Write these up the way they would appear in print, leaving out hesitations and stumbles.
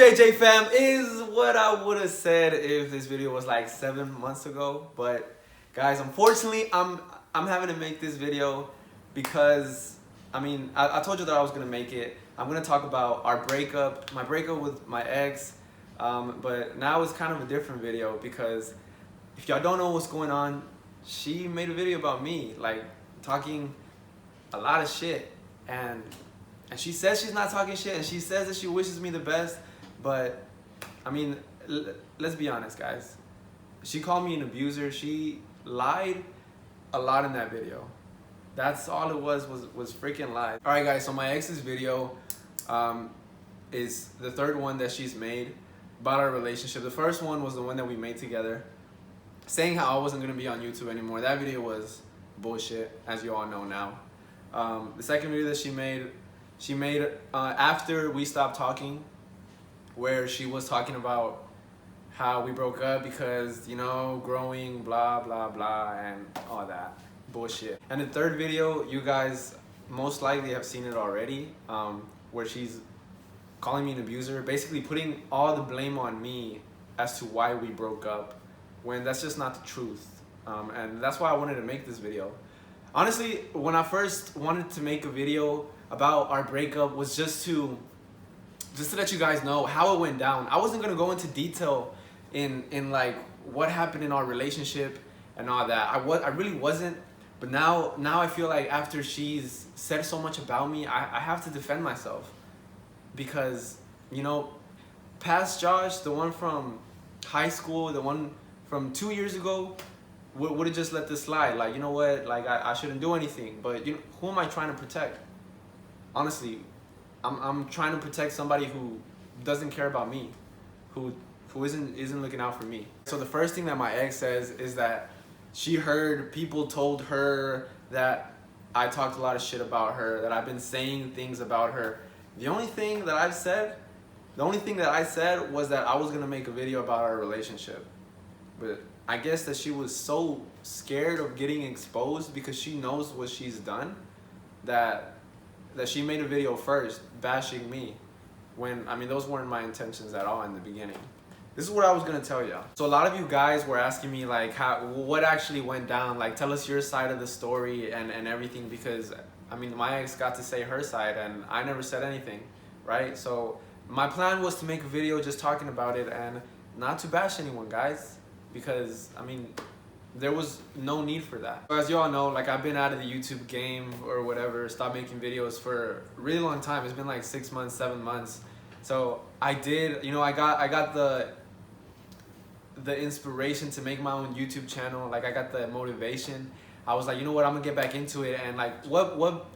JJ fam is what I would have said if this video was like 7 months ago. But guys, unfortunately, I'm having to make this video because I told you that I was gonna make it. I'm gonna talk about our breakup, my breakup with my ex. But now it's kind of a different video because if y'all don't know what's going on, she made a video about me, like talking a lot of shit, and she says she's not talking shit, and she says that she wishes me the best, but let's be honest, guys. She called me an abuser. She lied a lot in that video. That's all it was freaking lies. All right, guys, so my ex's video is the third one that she's made about our relationship. The first one was the one that we made together, saying how I wasn't gonna be on YouTube anymore. That video was bullshit, as you all know now. The second video that she made after we stopped talking, where she was talking about how we broke up because, you know, growing, blah, blah, blah, and all that bullshit. And the third video, you guys most likely have seen it already, where she's calling me an abuser, basically putting all the blame on me as to why we broke up, when that's just not the truth. And that's why I wanted to make this video. Honestly, when I first wanted to make a video about our breakup was just to let you guys know how it went down. I wasn't gonna go into detail in like what happened in our relationship and all that. I really wasn't. But now I feel like after she's said so much about me, I have to defend myself. Because, you know, past Josh, the one from high school, the one from 2 years ago, would have just let this slide. Like, you know what, like I shouldn't do anything. But you know, who am I trying to protect? Honestly, I'm trying to protect somebody who doesn't care about me, who isn't looking out for me. So the first thing that my ex says is that she heard people told her that I talked a lot of shit about her, that I've been saying things about her. The only thing that I said was that I was gonna make a video about our relationship. But I guess that she was so scared of getting exposed because she knows what she's done, that she made a video first bashing me, when those weren't my intentions at all in the beginning. This is what I was gonna tell y'all. So a lot of you guys were asking me like what actually went down, like tell us your side of the story and everything, because my ex got to say her side and I never said anything, right? So my plan was to make a video just talking about it and not to bash anyone, guys, because there was no need for that. As you all know, like I've been out of the YouTube game or whatever, stopped making videos for a really long time. It's been like 6 months, 7 months. So I did, I got the inspiration to make my own YouTube channel. Like I got the motivation. I was like, you know what, I'm gonna get back into it. And like what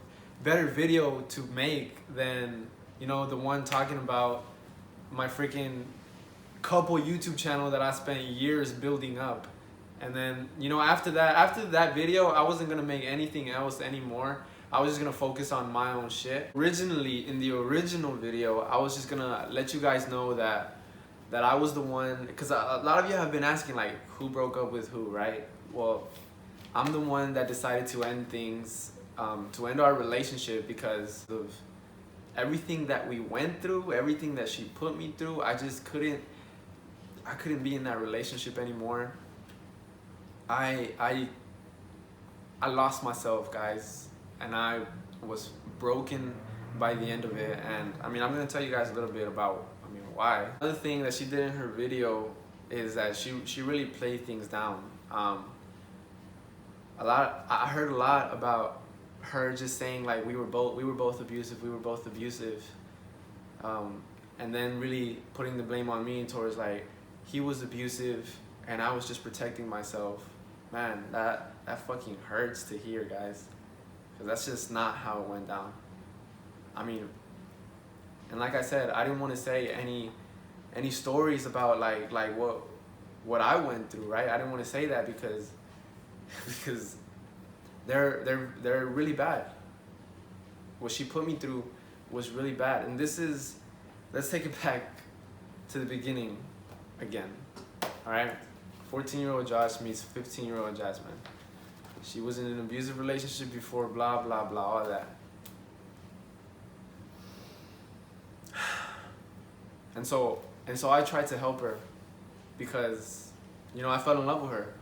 better video to make than, the one talking about my freaking couple YouTube channel that I spent years building up. And then, after that video, I wasn't gonna make anything else anymore. I was just gonna focus on my own shit. Originally, in the original video, I was just gonna let you guys know that I was the one, because a lot of you have been asking like who broke up with who, right? Well, I'm the one that decided to end things, to end our relationship because of everything that we went through, everything that she put me through. I couldn't be in that relationship anymore. I lost myself, guys, and I was broken by the end of it. And I'm gonna tell you guys a little bit about why. Another thing that she did in her video is that she really played things down. I heard a lot about her just saying like we were both abusive, and then really putting the blame on me towards like he was abusive and I was just protecting myself. Man, that fucking hurts to hear, guys, because that's just not how it went down. And like I said, I didn't want to say any stories about like what I went through, right? I didn't want to say that because they're really bad. What she put me through was really bad. And let's take it back to the beginning again. All right? 14-year-old Josh meets 15-year-old Jasmine. She was in an abusive relationship before, blah, blah, blah, all that. And so I tried to help her because, you know, I fell in love with her.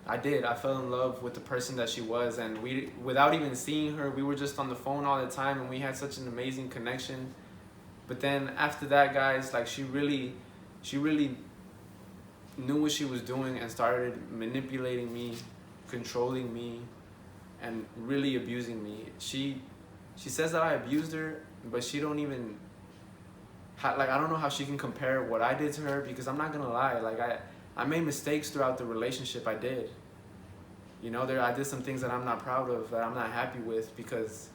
I did. I fell in love with the person that she was, and we, without even seeing her, we were just on the phone all the time, and we had such an amazing connection. But then after that, guys, like she really knew what she was doing and started manipulating me, controlling me, and really abusing me. She says that I abused her, but she don't even, like, I don't know how she can compare what I did to her, because I'm not gonna lie, like I made mistakes throughout the relationship. I did. You know, I did some things that I'm not proud of, that I'm not happy with, because,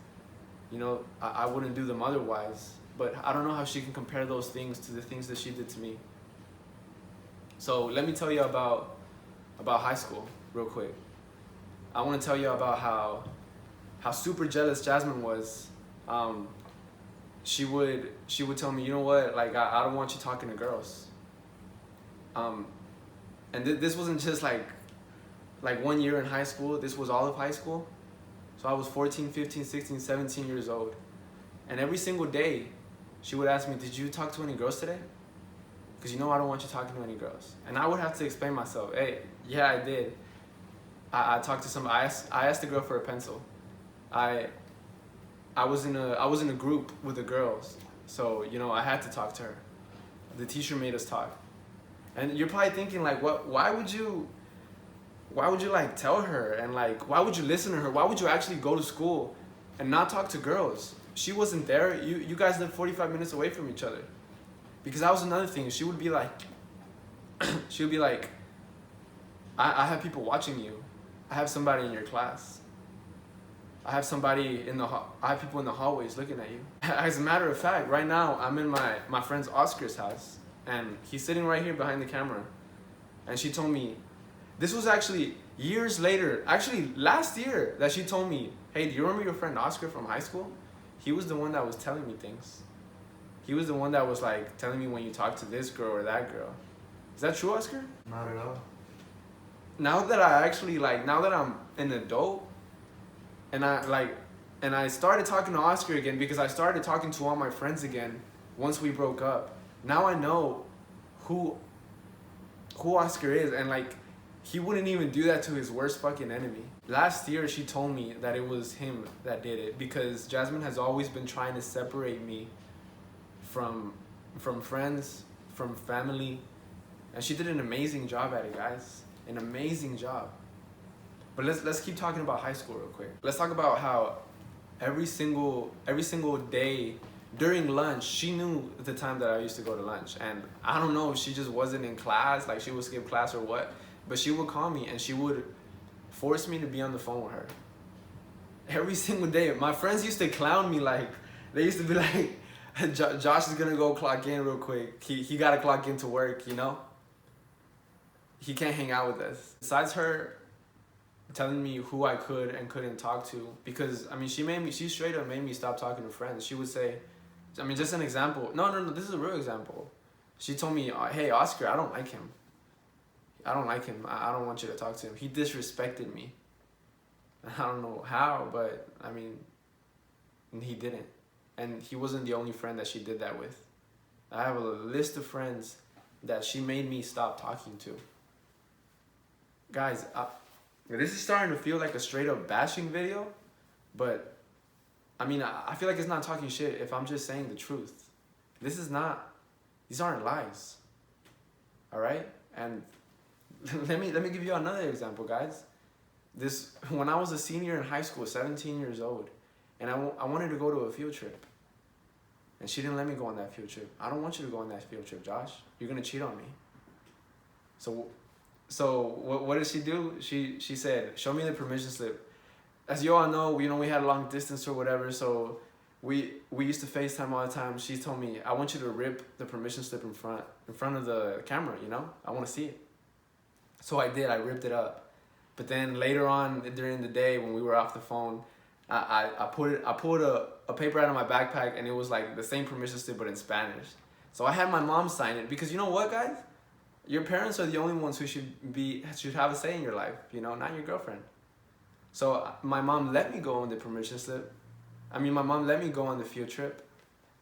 you know, I wouldn't do them otherwise. But I don't know how she can compare those things to the things that she did to me. So let me tell you about high school real quick. I want to tell you about how super jealous Jasmine was. She would tell me, you know what, like I don't want you talking to girls. And this wasn't just like 1 year in high school. This was all of high school. So I was 14, 15, 16, 17 years old. And every single day, she would ask me, did you talk to any girls today? Because you know I don't want you talking to any girls. And I would have to explain myself. Hey, yeah, I did. I talked to some, I asked a girl for a pencil. I was in a group with the girls. So, you know, I had to talk to her. The teacher made us talk. And you're probably thinking, like, why would you like tell her, and like why would you listen to her? Why would you actually go to school and not talk to girls? She wasn't there. You guys lived 45 minutes away from each other. Because that was another thing. She would be like I have people watching you. I have somebody in your class. I have people in the hallways looking at you. As a matter of fact, right now I'm in my friend's Oscar's house, and he's sitting right here behind the camera. And she told me, this was actually years later, actually last year, that she told me, hey, do you remember your friend Oscar from high school? He was the one that was telling me things. He was the one that was like telling me when you talk to this girl or that girl. Is that true, Oscar? Not at all. Now that I'm an adult, and I started talking to Oscar again, because I started talking to all my friends again once we broke up. Now I know who Oscar is, and like, he wouldn't even do that to his worst fucking enemy. Last year, she told me that it was him that did it, because Jasmine has always been trying to separate me from friends, from family, and she did an amazing job at it, guys. An amazing job. But let's keep talking about high school real quick. Let's talk about how every single day during lunch, she knew the time that I used to go to lunch, and I don't know if she just wasn't in class, like she would skip class or what. But she would call me and she would force me to be on the phone with her. Every single day. My friends used to clown me, like, they used to be like, Josh is gonna go clock in real quick. He gotta clock in to work, you know? He can't hang out with us. Besides her telling me who I could and couldn't talk to, because, I mean, she straight up made me stop talking to friends. She would say, I mean, just an example. No, this is a real example. She told me, hey, Oscar, I don't like him. I don't like him. I don't want you to talk to him. He disrespected me. I don't know how, but I mean, he didn't. And he wasn't the only friend that she did that with. I have a list of friends that she made me stop talking to. Guys, this is starting to feel like a straight up bashing video, but I mean, I feel like it's not talking shit if I'm just saying the truth. These aren't lies. All right? And let me give you another example, guys. When I was a senior in high school, 17 years old, and I wanted to go to a field trip, and she didn't let me go on that field trip. I don't want you to go on that field trip, Josh. You're gonna cheat on me. So what did she do? She said, show me the permission slip. As you all know, we had a long distance or whatever, so we used to FaceTime all the time. She told me, I want you to rip the permission slip in front of the camera, you know? I want to see it. So I did. I ripped it up. But then later on during the day when we were off the phone, I pulled a paper out of my backpack, and it was like the same permission slip but in Spanish. So I had my mom sign it, because you know what, guys? Your parents are the only ones who should have a say in your life, you know, not your girlfriend. So my mom let me go on the permission slip. I mean, my mom let me go on the field trip,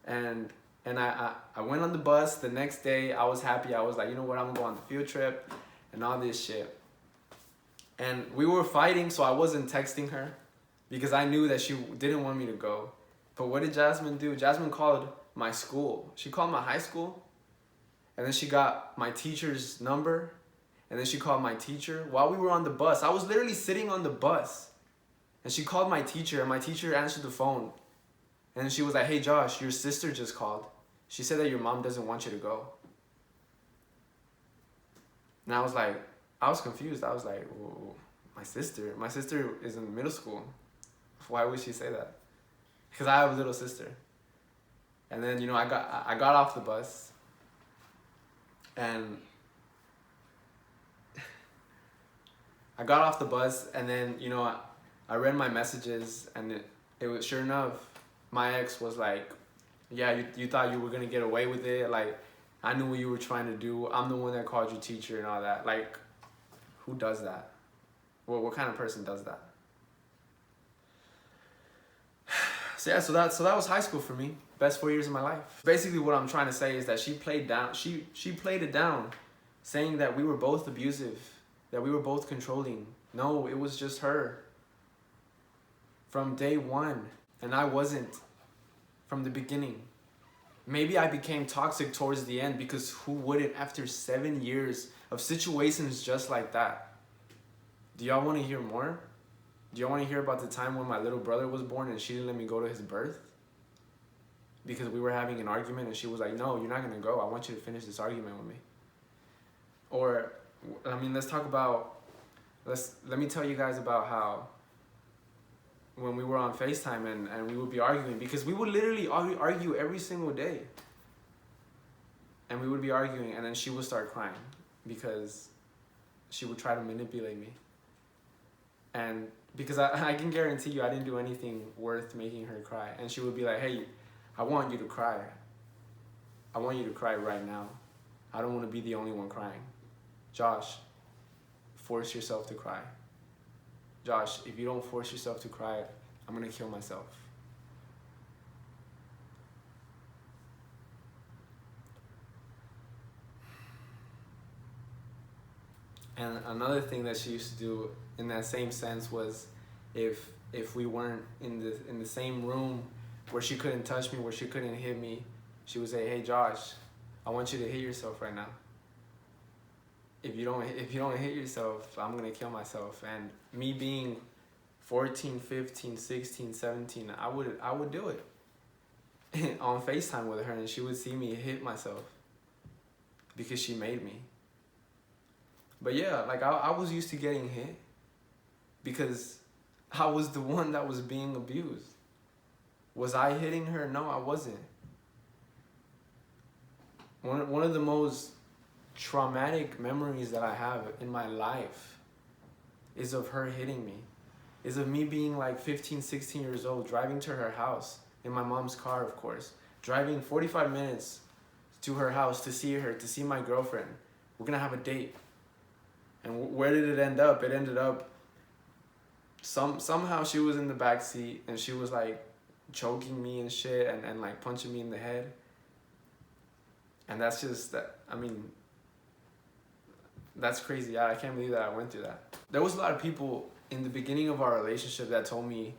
and And I went on the bus. The next day, I was happy. I was like, you know what, I'm gonna go on the field trip and all this shit. And we were fighting, so I wasn't texting her because I knew that she didn't want me to go. But what did Jasmine do? Jasmine called my school. She called my high school, and then she got my teacher's number, and then she called my teacher while we were on the bus. I was literally sitting on the bus, and she called my teacher, and my teacher answered the phone. And she was like, hey Josh, your sister just called. She said that your mom doesn't want you to go. And I was confused. I was like, whoa, my sister is in middle school. Why would she say that? Because I have a little sister. And then, I got off the bus, and then, I read my messages, and it was, sure enough, my ex was like, yeah, you thought you were gonna get away with it. Like, I knew what you were trying to do. I'm the one that called you teacher and all that. Like, who does that? Well, what kind of person does that? So yeah, so that was high school for me. Best 4 years of my life. Basically, what I'm trying to say is that she played it down, saying that we were both abusive, that we were both controlling. No, it was just her. From day one, and I wasn't. From the beginning. Maybe I became toxic towards the end, because who wouldn't after 7 years of situations just like that? Do y'all want to hear more? Do y'all want to hear about the time when my little brother was born and she didn't let me go to his birth? Because we were having an argument and she was like, no, you're not going to go. I want you to finish this argument with me. Or, let's talk about, let me tell you guys about how when we were on FaceTime and we would be arguing, because we would literally argue every single day. And we would be arguing, and then she would start crying because she would try to manipulate me. And because I can guarantee you I didn't do anything worth making her cry. And she would be like, hey, I want you to cry. I want you to cry right now. I don't want to be the only one crying. Josh, force yourself to cry. Josh, if you don't force yourself to cry, I'm going to kill myself. And another thing that she used to do in that same sense was if we weren't in the same room where she couldn't touch me, where she couldn't hit me, she would say, hey Josh, I want you to hit yourself right now. If you don't hit yourself, I'm gonna kill myself. And me being 14, 15, 16, 17, I would do it on FaceTime with her, and she would see me hit myself because she made me. But yeah, like I was used to getting hit because I was the one that was being abused. Was I hitting her? No, I wasn't. One of the most traumatic memories that I have in my life is of her hitting me. Is of me being like 15, 16 years old, driving to her house in my mom's car, of course. Driving 45 minutes to her house to see her, to see my girlfriend. We're gonna have a date. And where did it end up? It ended up, somehow she was in the back seat and she was like choking me and shit and like punching me in the head. And that's just, that's crazy. I can't believe that I went through that. There was a lot of people in the beginning of our relationship that told me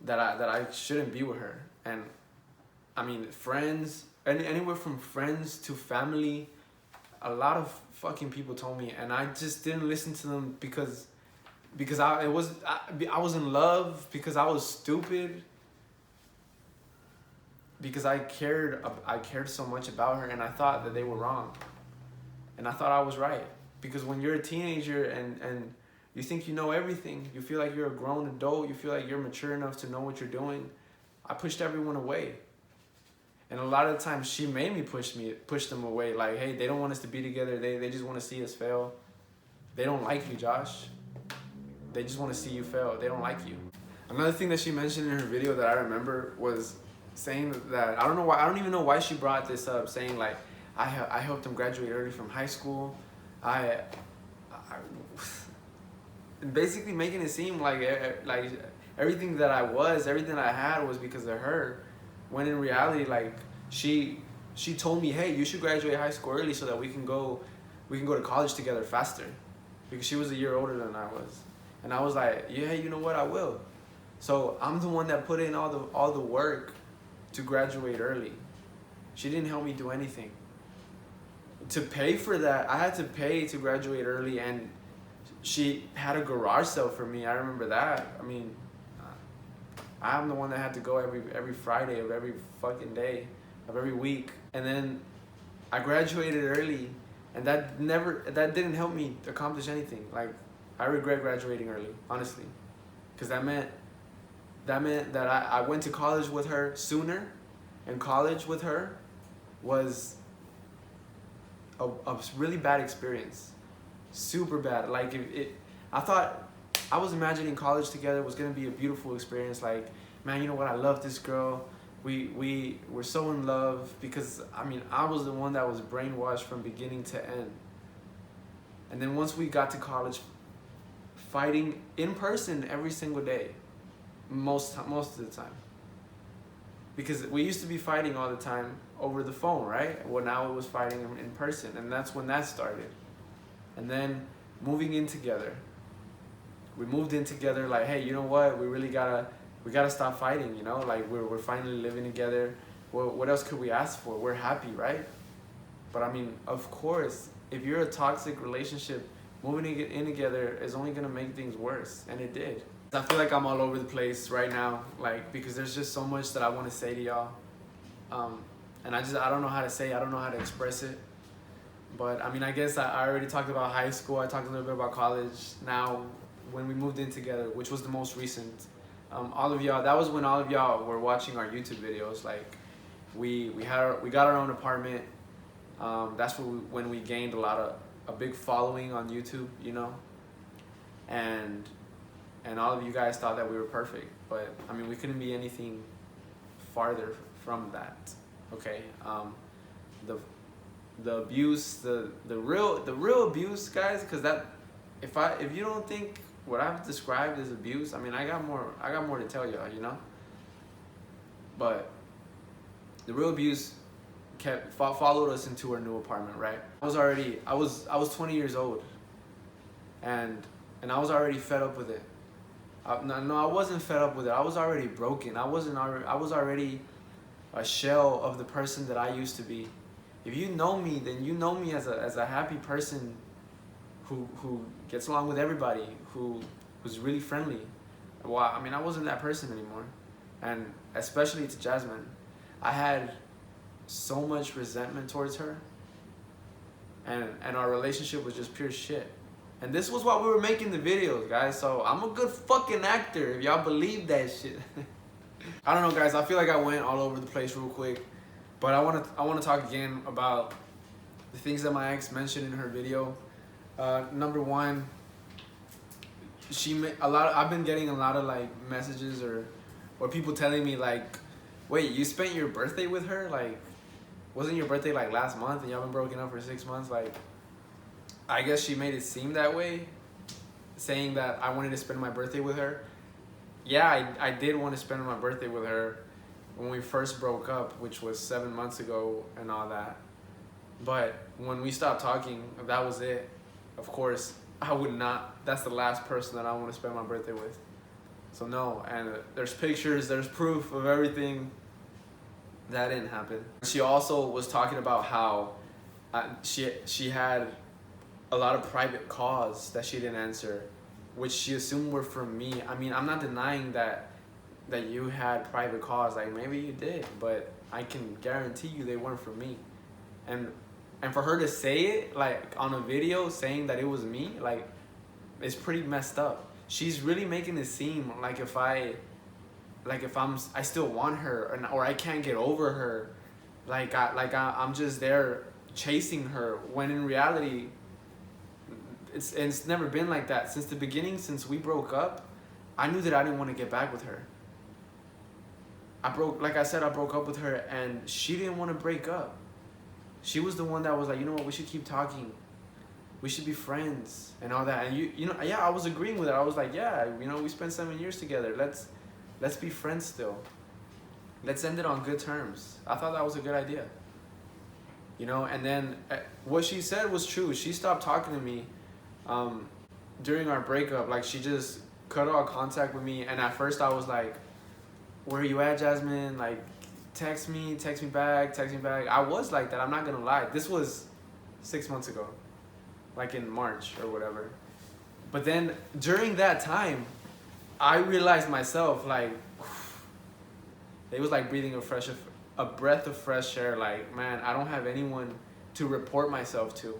that I shouldn't be with her. And friends, anywhere from friends to family, a lot of fucking people told me, and I just didn't listen to them because I was in love, because I was stupid, because I cared so much about her, and I thought that they were wrong, and I thought I was right. Because when you're a teenager and you think you know everything, you feel like you're a grown adult, you feel like you're mature enough to know what you're doing, I pushed everyone away. And a lot of the times she made me push them away. Like, hey, they don't want us to be together. They just want to see us fail. They don't like you, Josh. They just want to see you fail. They don't like you. Another thing that she mentioned in her video that I remember was saying that, I don't even know why she brought this up, saying like, I helped him graduate early from high school. Basically making it seem like everything that I was, everything I had was because of her. When in reality, like, she she told me, hey, you should graduate high school early so that we can go to college together faster, because she was a year older than I was. And I was like, yeah, you know what, I will. So I'm the one that put in all the work to graduate early. She didn't help me do anything. To pay for that, I had to pay to graduate early, and she had a garage sale for me. I remember that. I mean, I'm the one that had to go every Friday of every fucking day of every week. And then I graduated early, and that didn't help me accomplish anything. Like, I regret graduating early, honestly, because that meant that I went to college with her sooner, and college with her was a really bad experience, super bad. Like, I was imagining college together was gonna be a beautiful experience. Like, man, you know what? I love this girl. We were so in love, because I mean, I was the one that was brainwashed from beginning to end. And then once we got to college, fighting in person every single day, most of the time. Because we used to be fighting all the time over the phone, right? Well, now it was fighting in person, and that's when that started. And then moving in together. We moved in together like, hey, you know what? We gotta stop fighting, you know? Like, we're finally living together. Well, what else could we ask for? We're happy, right? But I mean, of course, if you're a toxic relationship, moving in together is only gonna make things worse, and it did. I feel like I'm all over the place right now, like, because there's just so much that I want to say to y'all, and I don't know how to say it, I don't know how to express it. But I mean, I guess I already talked about high school, I talked a little bit about college. Now, when we moved in together, which was the most recent, all of y'all, that was when all of y'all were watching our YouTube videos. Like, we got our own apartment. That's when we gained a big following on YouTube, you know, and all of you guys thought that we were perfect, but I mean, we couldn't be anything farther from that. Okay, the abuse, the real abuse, guys, because if you don't think what I've described as abuse, I mean, I got more to tell y'all, you know. But the real abuse followed us into our new apartment, right? I was 20 years old, and I was already fed up with it. No, I wasn't fed up with it. I was already broken. I was already a shell of the person that I used to be. If you know me, then you know me as a happy person who gets along with everybody, who's really friendly. Well, I mean, I wasn't that person anymore, and especially to Jasmine, I had so much resentment towards her, and our relationship was just pure shit. And this was while we were making the videos, guys. So I'm a good fucking actor, if y'all believe that shit. I don't know, guys. I feel like I went all over the place real quick, but I want to talk again about the things that my ex mentioned in her video. Number one, I've been getting a lot of like messages or people telling me like, wait, you spent your birthday with her? Like, wasn't your birthday like last month and y'all been broken up for 6 months? Like, I guess she made it seem that way, saying that I wanted to spend my birthday with her. Yeah, I did want to spend my birthday with her when we first broke up, which was 7 months ago and all that. But when we stopped talking, that was it. Of course, I would not. That's the last person that I want to spend my birthday with. So no, and there's pictures, there's proof of everything. That didn't happen. She also was talking about how she had a lot of private calls that she didn't answer, which she assumed were from me. I mean, I'm not denying that you had private calls. Like, maybe you did, but I can guarantee you they weren't from me. And for her to say it like on a video saying that it was me, like, it's pretty messed up. She's really making it seem like if I still want her, or I can't get over her, I'm just there chasing her, when in reality it's never been like that. Since the beginning, since we broke up, I knew that I didn't want to get back with her. Like I said, I broke up with her, and she didn't want to break up. She was the one that was like, you know what, we should keep talking. We should be friends and all that. And you know, yeah, I was agreeing with her. I was like, yeah, you know, we spent 7 years together. Let's be friends still. Let's end it on good terms. I thought that was a good idea. you know. And then what she said was true. She stopped talking to me during our breakup. Like, she just cut all contact with me. And at first I was like, where are you at, Jasmine? Like, text me back. I was like that, I'm not gonna lie. This was 6 months ago, like in March or whatever. But then during that time, I realized myself, like, it was like breathing a breath of fresh air. Like, man, I don't have anyone to report myself to,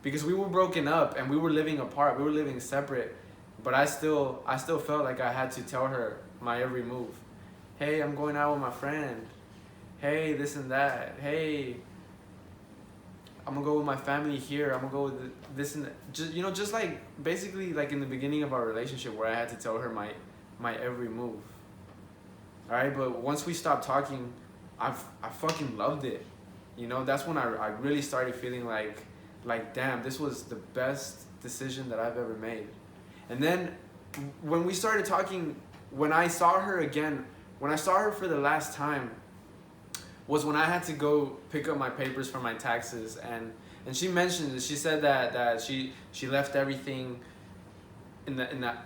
because we were broken up and we were living apart. We were living separate, but I still felt like I had to tell her my every move. Hey, I'm going out with my friend. Hey, this and that. Hey, I'm gonna go with my family here. I'm gonna go with this and that. Just like basically like in the beginning of our relationship, where I had to tell her my every move. All right, but once we stopped talking, I fucking loved it. You know, that's when I really started feeling like damn, this was the best decision that I've ever made. And then when we started talking, when I saw her again, when I saw her for the last time, was when I had to go pick up my papers for my taxes. And she mentioned it. She said that she left everything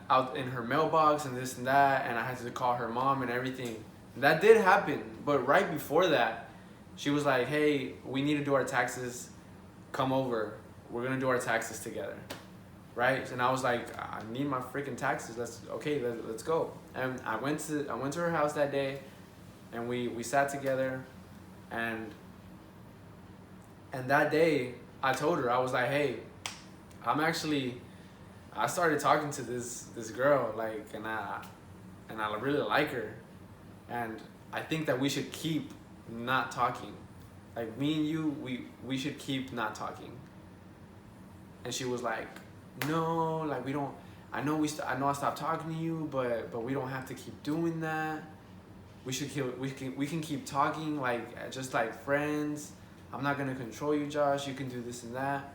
out in her mailbox and this and that, and I had to call her mom and everything. That did happen, but right before that, she was like, hey, we need to do our taxes, come over, we're gonna do our taxes together, right? And I was like, I need my freaking taxes, let's go. And I went to her house that day, and we sat together, and that day I told her, I was like, hey, I started talking to this girl, like, and I really like her, and I think that we should keep not talking. Like, me and you, we should keep not talking. And she was like, no, like, we don't. I know I stopped talking to you, but we don't have to keep doing that. We can keep talking, like, just like friends. I'm not gonna control you, Josh. You can do this and that.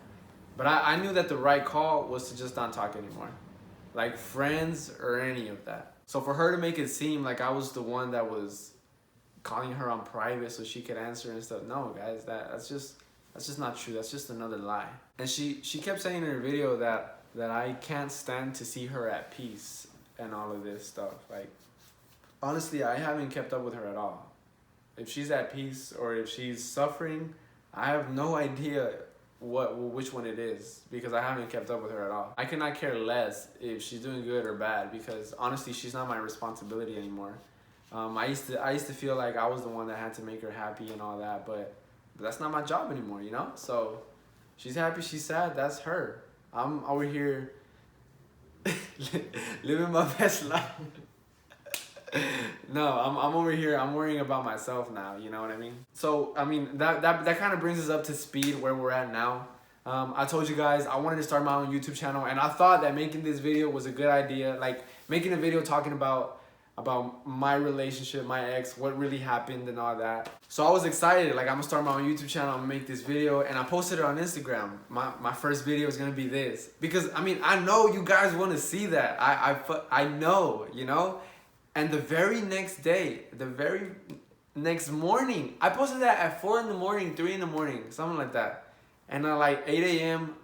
But I knew that the right call was to just not talk anymore, like friends or any of that. So for her to make it seem like I was the one that was calling her on private so she could answer and stuff, no, guys, that's just not true. That's just another lie. And she kept saying in her video that I can't stand to see her at peace and all of this stuff. Like, honestly, I haven't kept up with her at all. If she's at peace or if she's suffering, I have no idea which one it is, because I haven't kept up with her at all. I could not care less if she's doing good or bad, because honestly, she's not my responsibility anymore. I used to feel like I was the one that had to make her happy and all that, but that's not my job anymore, you know? So she's happy, she's sad, that's her. I'm over here living my best life. No, I'm over here, I'm worrying about myself now, you know what I mean? So, I mean, that kind of brings us up to speed where we're at now. I told you guys I wanted to start my own YouTube channel, and I thought that making this video was a good idea. Like, making a video talking about my relationship, my ex, what really happened and all that. So I was excited, like, I'm gonna start my own YouTube channel, I'm gonna make this video, and I posted it on Instagram. My first video is gonna be this. Because, I mean, I know you guys wanna see that. I know, you know? And the very next day, the very next morning, I posted that at 4 in the morning, 3 in the morning, something like that. And at like 8 a.m.,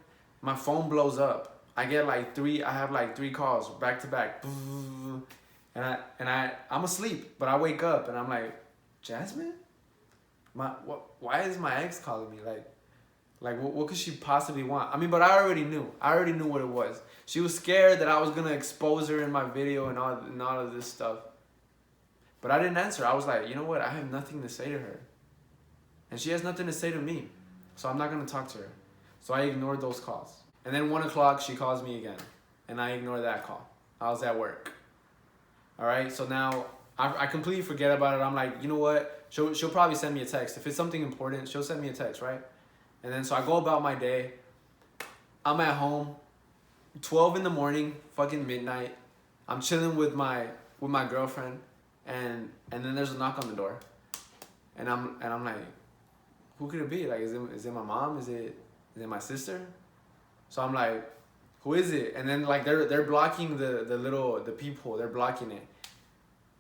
my phone blows up. I get like I have like 3 calls back to back. And I'm asleep, but I wake up and I'm like, Jasmine? Why is my ex calling me? Like what could she possibly want? I mean, but I already knew what it was. She was scared that I was gonna expose her in my video and all of this stuff. But I didn't answer. I was like, you know what? I have nothing to say to her. And she has nothing to say to me. So I'm not gonna talk to her. So I ignored those calls. And then 1 o'clock, she calls me again. And I ignored that call. I was at work. All right, so now I completely forget about it. I'm like, you know what? She'll probably send me a text. If it's something important, she'll send me a text, right? And then so I go about my day. I'm at home, 12 in the morning, fucking midnight. I'm chilling with my girlfriend, and then there's a knock on the door, and I'm like, who could it be? Like, is it my mom? Is it my sister? So I'm like, who is it? And then like they're blocking the peephole. They're blocking it,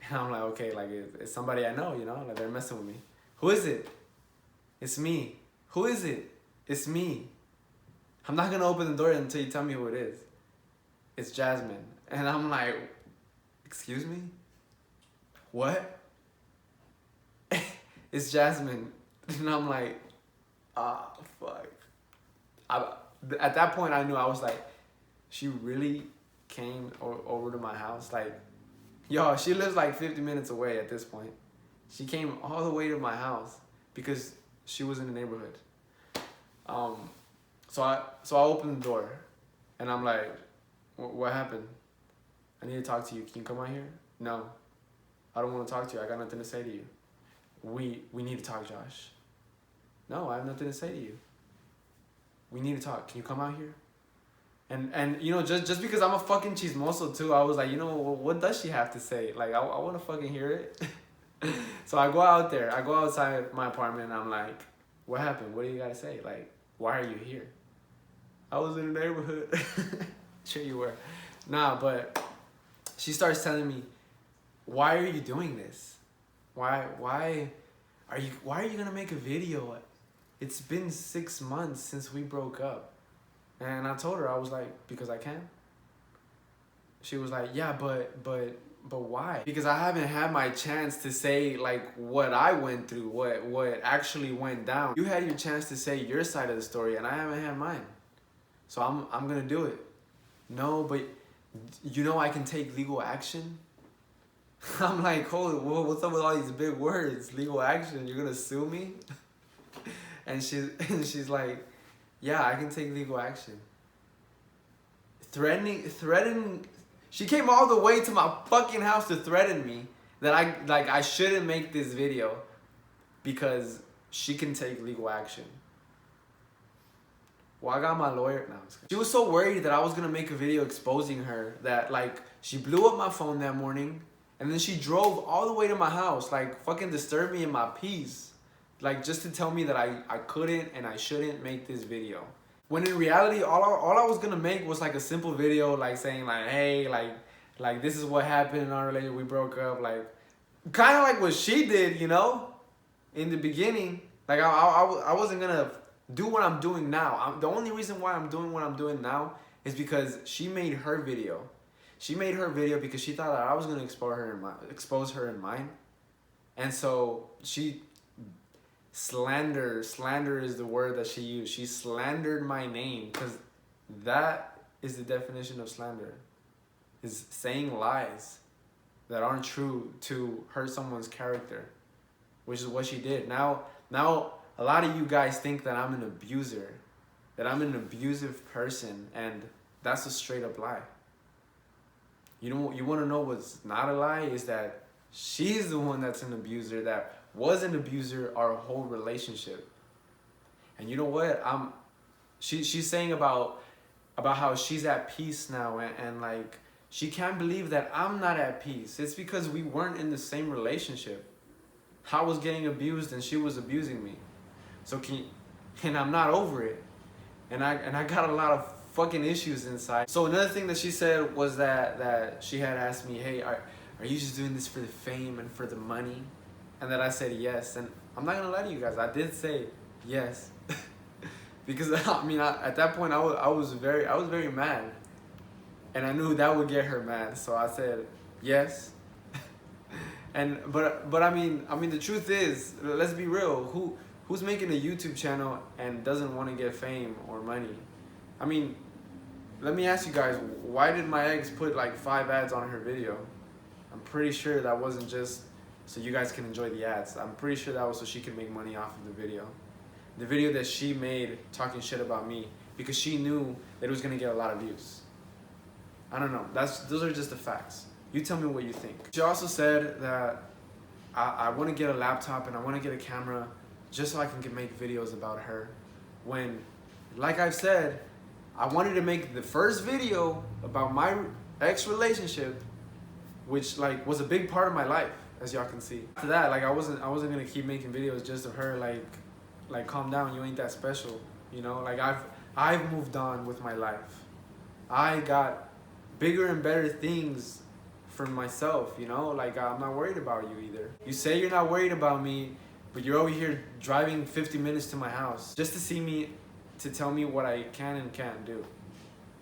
and I'm like, okay, like it's somebody I know, you know, like they're messing with me. Who is it? It's me. Who is it? It's me. I'm not gonna open the door until you tell me who it is. It's Jasmine. And I'm like, excuse me? What? It's Jasmine. And I'm like, ah, fuck. At that point, I knew. I was like, she really came over to my house? Like, yo, she lives like 50 minutes away at this point. She came all the way to my house because she was in the neighborhood. So I opened the door and I'm like, what happened? I need to talk to you. Can you come out here? No, I don't want to talk to you. I got nothing to say to you. We need to talk, Josh. No, I have nothing to say to you. We need to talk. Can you come out here? And you know, just because I'm a fucking chismoso too, I was like, you know, what does she have to say? Like, I want to fucking hear it. So I go out there. I go outside my apartment and I'm like, what happened? What do you got to say? Like, why are you here? I was in the neighborhood. Sure you were. Nah, but she starts telling me, why are you doing this? Why are you gonna make a video? It's been 6 months since we broke up. And I told her, I was like, because I can. She was like, yeah, but why? Because I haven't had my chance to say like what I went through, what actually went down. You had your chance to say your side of the story and I haven't had mine. So I'm gonna do it. No, but you know I can take legal action? I'm like, holy, what's up with all these big words? Legal action, you're gonna sue me? And she's like, yeah, I can take legal action. Threatening, she came all the way to my fucking house to threaten me that I shouldn't make this video because she can take legal action. Well, I got my lawyer now. She was so worried that I was gonna make a video exposing her that like she blew up my phone that morning and then she drove all the way to my house, like fucking disturb me in my peace. Like just to tell me that I couldn't and I shouldn't make this video. When in reality, all I was gonna make was like a simple video like saying like, hey, like this is what happened in our relationship, we broke up, like kind of like what she did, you know, in the beginning. Like I wasn't gonna do what I'm doing now. The only reason why I'm doing what I'm doing now is because she made her video. She made her video because she thought that I was gonna expose her in mine. And so she slander is the word that she used. She slandered my name because that is the definition of slander. Is saying lies that aren't true to hurt someone's character, which is what she did. Now a lot of you guys think that I'm an abuser, that I'm an abusive person, and that's a straight up lie. You want to know what's not a lie is that she's the one that's an abuser, that was an abuser our whole relationship. And you know what? She's saying about how she's at peace now and like she can't believe that I'm not at peace. It's because we weren't in the same relationship. I was getting abused and she was abusing me. And I'm not over it. And I got a lot of fucking issues inside. So another thing that she said was that she had asked me, hey, are you just doing this for the fame and for the money? And that I said yes. And I'm not gonna lie to you guys, I did say yes. Because I mean, at that point I was very mad. And I knew that would get her mad. So I said yes. But I mean the truth is, let's be real, who's making a YouTube channel and doesn't want to get fame or money? I mean, let me ask you guys, why did my ex put like 5 ads on her video? I'm pretty sure that wasn't just so you guys can enjoy the ads. I'm pretty sure that was so she could make money off of the video. The video that she made talking shit about me because she knew that it was gonna get a lot of views. I don't know, those are just the facts. You tell me what you think. She also said that I want to get a laptop and I want to get a camera just so I can make videos about her. When, like I've said, I wanted to make the first video about my ex-relationship, which like was a big part of my life, as y'all can see. After that, like I wasn't gonna keep making videos just of her, like calm down, you ain't that special, you know. Like I've moved on with my life. I got bigger and better things for myself, you know. Like I'm not worried about you either. You say you're not worried about me, but you're over here driving 50 minutes to my house just to see me, to tell me what I can and can't do.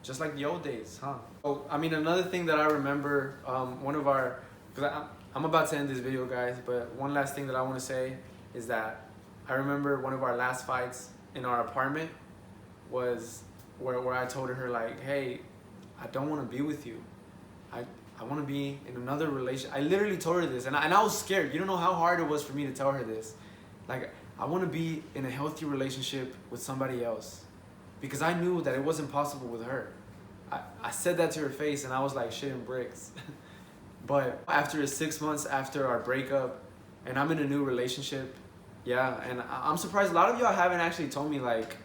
Just like the old days, huh? Oh, I mean, another thing that I remember, one of our, because I'm about to end this video, guys, but one last thing that I want to say is that I remember one of our last fights in our apartment was where I told her, like, hey, I don't want to be with you. I want to be in another relation. I literally told her this, and I was scared. You don't know how hard it was for me to tell her this. Like, I want to be in a healthy relationship with somebody else, because I knew that it wasn't possible with her. I said that to her face, and I was like shitting bricks. But after 6 months after our breakup, and I'm in a new relationship, yeah, and I'm surprised a lot of y'all haven't actually told me, like,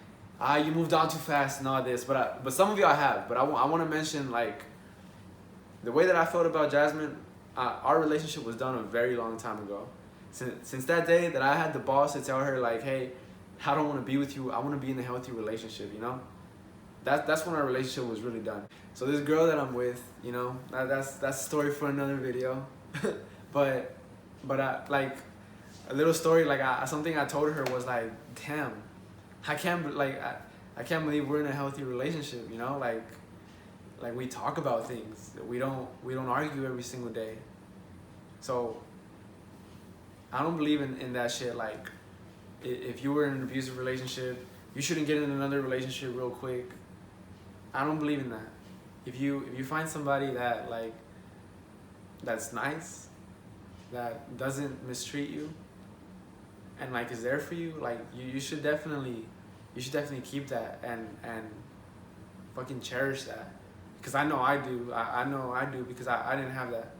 you moved on too fast and all this, but some of y'all have. But I want to mention, like, the way that I felt about Jasmine. Our relationship was done a very long time ago. Since that day that I had the balls to tell her, like, hey, I don't want to be with you. I want to be in a healthy relationship, you know? That's when our relationship was really done. So this girl that I'm with, you know, that's a story for another video. but like, a little story, like, something I told her was like, damn, I can't believe we're in a healthy relationship, you know? Like we talk about things. We don't argue every single day. So I don't believe in that shit. Like, if you were in an abusive relationship, you shouldn't get in another relationship real quick. I don't believe in that. If you find somebody that, like, that's nice, that doesn't mistreat you, and, like, is there for you, like, you should definitely keep that and fucking cherish that. Because I know I do. I know I do, because I didn't have that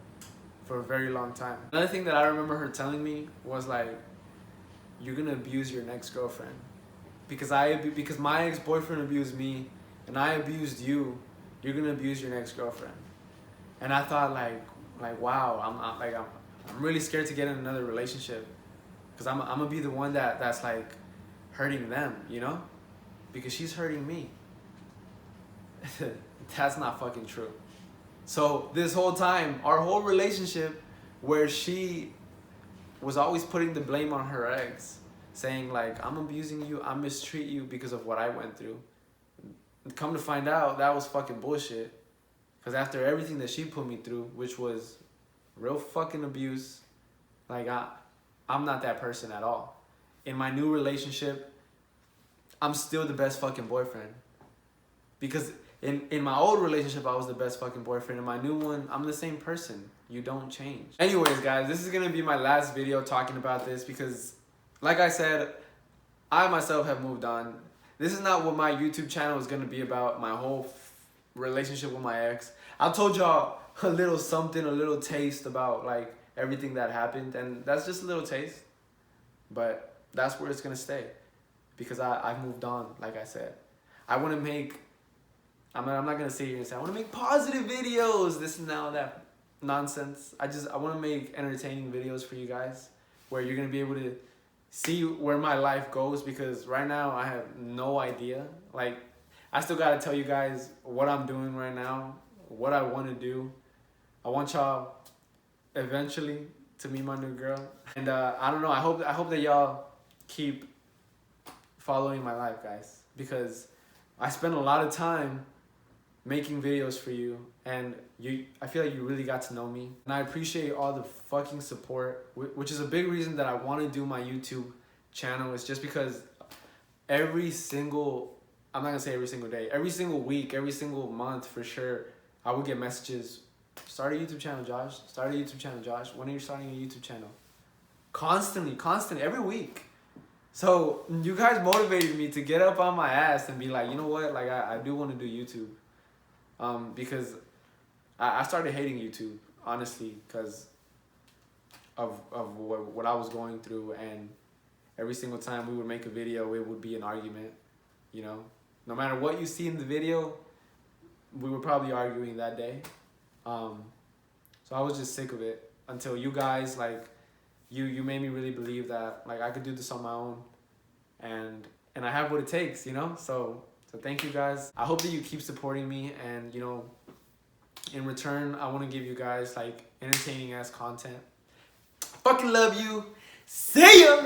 for a very long time. Another thing that I remember her telling me was, like, you're gonna abuse your next girlfriend. Because my ex-boyfriend abused me and I abused you, you're gonna abuse your next girlfriend. And I thought, like wow, I'm really scared to get in another relationship, because I'm gonna be the one that's like hurting them, you know? Because she's hurting me. That's not fucking true. So this whole time, our whole relationship, where she was always putting the blame on her ex, saying, like, I'm abusing you, I mistreat you because of what I went through. Come to find out, that was fucking bullshit. Because after everything that she put me through, which was real fucking abuse, like, I'm not that person at all. In my new relationship, I'm still the best fucking boyfriend. Because in my old relationship, I was the best fucking boyfriend. In my new one, I'm the same person. You don't change. Anyways, guys, this is gonna be my last video talking about this, because, like I said, I myself have moved on. This is not what my YouTube channel is gonna be about, my whole relationship with my ex. I told y'all a little something, a little taste about, like, everything that happened, and that's just a little taste. But that's where it's gonna stay, because I've moved on, like I said. I wanna make, I'm not gonna sit here and say, I wanna make positive videos, this and all that nonsense. I wanna make entertaining videos for you guys, where you're gonna be able to see where my life goes, because right now I have no idea. Like, I still gotta tell you guys what I'm doing right now, what I wanna do. I want y'all eventually to meet my new girl. And I don't know, I hope that y'all keep following my life, guys, because I spend a lot of time making videos for you, and I feel like you really got to know me, and I appreciate all the fucking support, which is a big reason that I want to do my YouTube channel. It's just because every single, I'm not gonna say every single day, every single week, every single month for sure, I would get messages, start a YouTube channel, Josh, start a YouTube channel, Josh, when are you starting a YouTube channel? Constantly, every week. So you guys motivated me to get up on my ass and be like, you know what, like, I do want to do YouTube. Because I started hating YouTube, honestly, because of what I was going through, and every single time we would make a video, it would be an argument, you know? No matter what you see in the video, we were probably arguing that day. So I was just sick of it, until you guys, like, you made me really believe that, like, I could do this on my own, and I have what it takes, you know? So thank you guys. I hope that you keep supporting me, and, you know, in return, I want to give you guys, like, entertaining ass content. Fucking love you. See ya!